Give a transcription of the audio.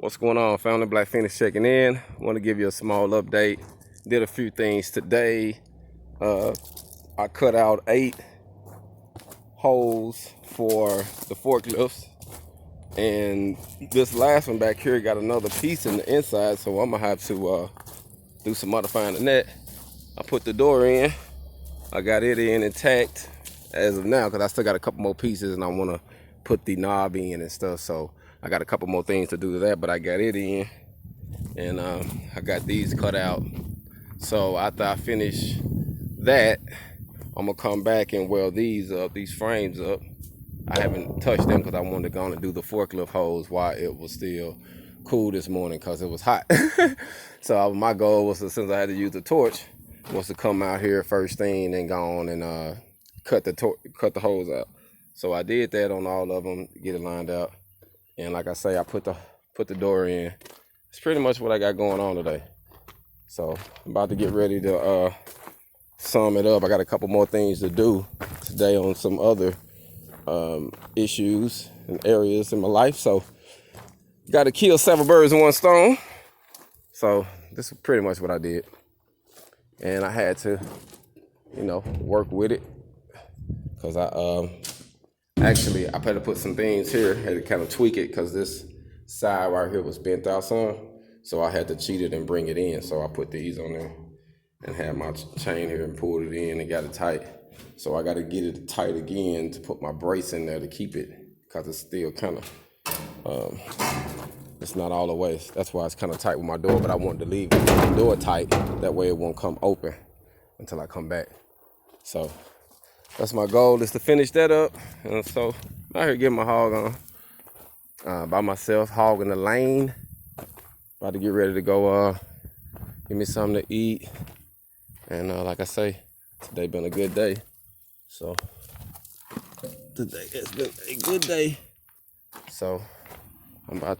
What's going on, family? Black Feniks checking in. Want to give you a small update. Did a few things today. I cut out 8 holes for the forklifts, and this last one back here got another piece in the inside, so I'm gonna have to do some modifying in that. I put the door in. I got it in intact as of now because I still got a couple more pieces and I want to put the knob in and stuff, so I got a couple more things to do to that, but I got it in, and I got these cut out. So after I finish that, I'm gonna come back and weld these up, these frames up. I haven't touched them because I wanted to go on and do the forklift holes while it was still cool this morning because it was hot. So my goal was, since I had to use the torch, was to come out here first thing and go on and cut the holes out. So I did that on all of them, get it lined out. And like I say, I put the door in. It's pretty much what I got going on today. So I'm about to get ready to sum it up. I got a couple more things to do today on some other issues and areas in my life. So got to kill 7 birds with 1 stone. So this is pretty much what I did. And I had to, work with it. Because I had to put some things here, had to kind of tweak it because this side right here was bent out some. So I had to cheat it and bring it in. So I put these on there and had my chain here and pulled it in and got it tight. So I got to get it tight again to put my brace in there to keep it, because it's still kind of, it's not all the way. That's why it's kind of tight with my door, but I wanted to leave the door tight. That way it won't come open until I come back. So that's my goal, is to finish that up. And so I'm out here getting my hog on by myself, hogging the lane. About to get ready to go give me something to eat. And like I say, today been a good day. So today has been a good day. So I'm about